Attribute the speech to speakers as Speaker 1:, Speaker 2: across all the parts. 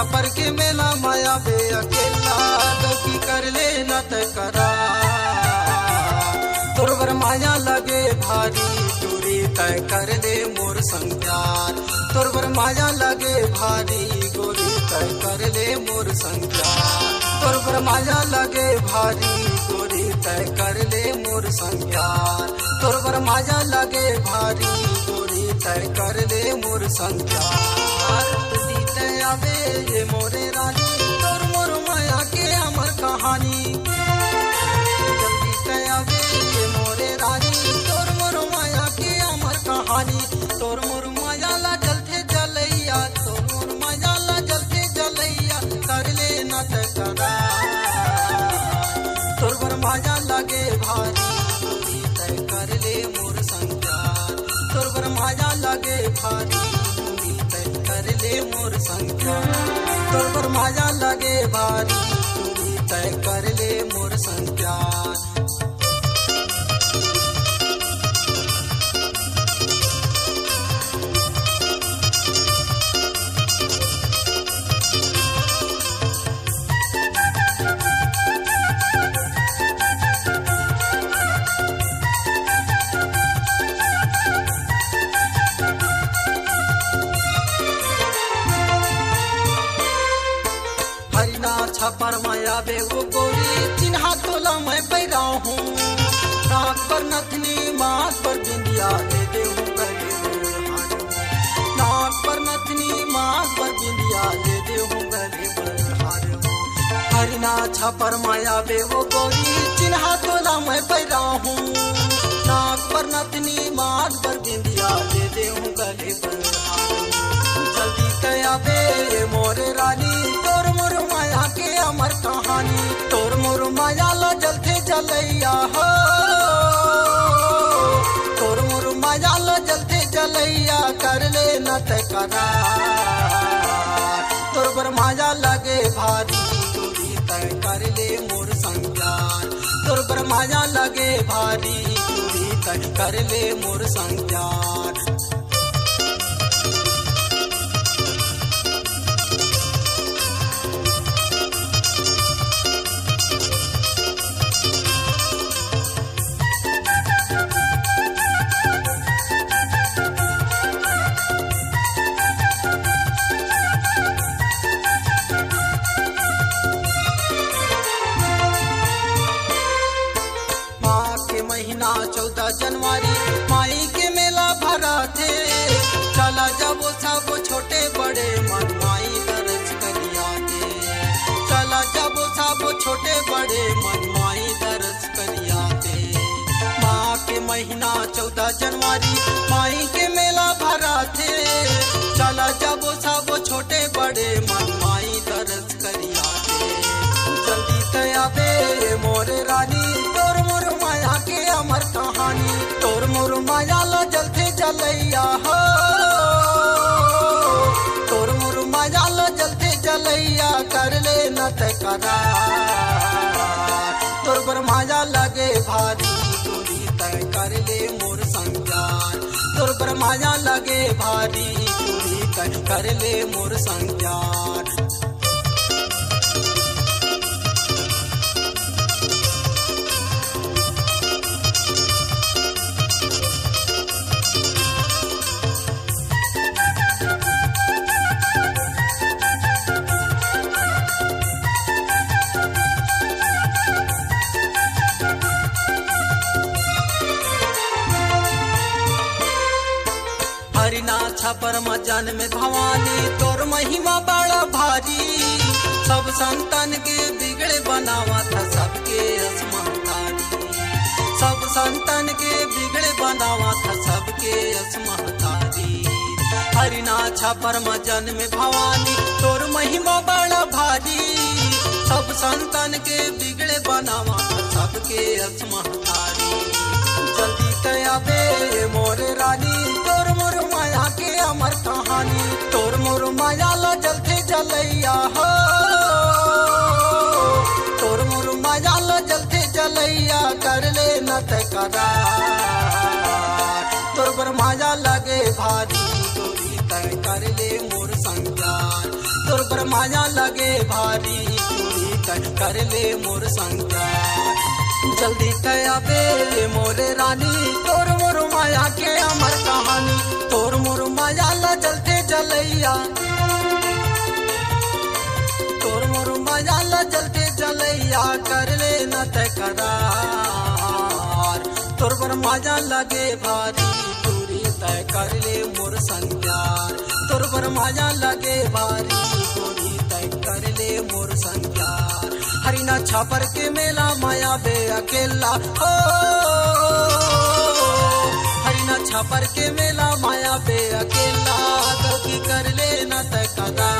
Speaker 1: छापर के मेला माया बे अकेला गलती कर ले न त करा तोर माया लगे भारी दूरी तय कर ले मोर संग प्यार तोर माया लगे भारी गोरी तय कर ले मोर संग प्यार तोर माया लगे भारी गोरी तय कर ले मोर संग प्यार तोर माया लगे भारी गोरी तय कर ले मोर संग प्यार तय आवे ये मोरे रानी तोर मोर माया के अमर कहानी जल्दी तय आवे ये मोरे रानी तोर मोर माया के अमर कहानी तोर मोर माया ला जलते जलैया तोर मोर माया ला जलते जलैया कर ले न त करा तोर माया लगे भारी दूरी तय कर ले मोर संग प्यार तोर माया लगे भारी दूरी तय कर ले मोर संग प्यार तोर माया लगे भारी दूरी तय कर ले मोर संग प्यार छापर माया बे वो गोरी चिन्हा तोला मैं पैरा हूँ नाक पर नथनी माथ पर बिंदिया दे दे हूँ गले में नाक पर नथनी माथ पर बिंदिया दे दे हूँ गले में हरिना छापर माया बे वो गोरी चिन्हा तोला मैं पैरा हूँ नाक पर नथनी माथ पर बिंदिया दे दे हूँ गले में जल्दी तया बे मोरे रानी तोर मोर माया के अमर कहानी तोर मोर माया ला जलते जलैया हो तोर मोर माया ला जलते जलैया कर ले न त करा तोर माया लगे भारी दूरी तय कर ले मोर संग प्यार तोर माया लगे भारी दूरी तय कर ले मोर संग प्यार महीना 14 जनवरी माई के मेला भरा थे चला जब सब छोटे बड़े मन माई दर्ज करिया थे चला जब सब छोटे बड़े मन माई दर्ज करिया थे माँ के महीना 14 जनवरी माई के मेला भरा थे चला जब सब छोटे बड़े मन माई दर्ज करिया थे जल्दी तया बे मोरे रानी तोर मोर माया के अमर कहानी तोर मोर माया ला जलते जलैया हो तोर मोर माया ला जलते जलैया कर ले न त करा तोर माया लगे भारी दूरी तय कर ले मोर संग प्यार तोर माया लगे भारी दूरी तय कर ले मोर संग प्यार हरिना छापर मजान में भवानी तोर महिमा बड़ा भारी सब संतान के बिगड़े बनावा था सबके असमहतारी सब संतान के बिगड़े बनावा था सबके असमहतारी हरिना छापर मजान में भवानी तोर महिमा बड़ा भारी सब संतान के बिगड़े बनावा था सबके असमहतारी जल्दी तया बे मोरे रानी तोर मोर माया के अमर कहानी तोर मोर माया ला जलते जलैया हो तोर मोर माया ला जलते जलैया कर ले न त करा तोर माया लगे भारी दूरी तय कर ले मोर संज्ञान। तोर पर माया लगे भारी गोरी तय कर ले मोर संज्ञान। जल्दी तय आबे मोरे रानी तोर मोर माया के अमर कहानी। तोर मोर माया ला जलते जलैया, तोर मोर माया ला जलते जलैया कर ले न तय करार। तोर पर माया लगे भारी गोरी तय कर ले मोर संज्ञान। तोर पर माया लगे भारी गोरी तय कर ले मोर संज्ञान। हरिना छापर के मेला माया बे अकेला हो, हरिना छापर के मेला माया बे अकेला गलती कर ले न तय करार।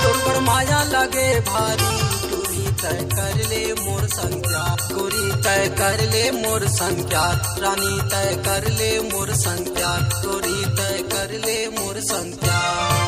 Speaker 1: तोर पर माया लगे भारी गोरी तय कर ले मोर संज्ञान। गोरी तय कर ले मोर संज्ञान, रानी तय कर ले मोर संज्ञान। गोरी तय कर ले मोर संज्ञान।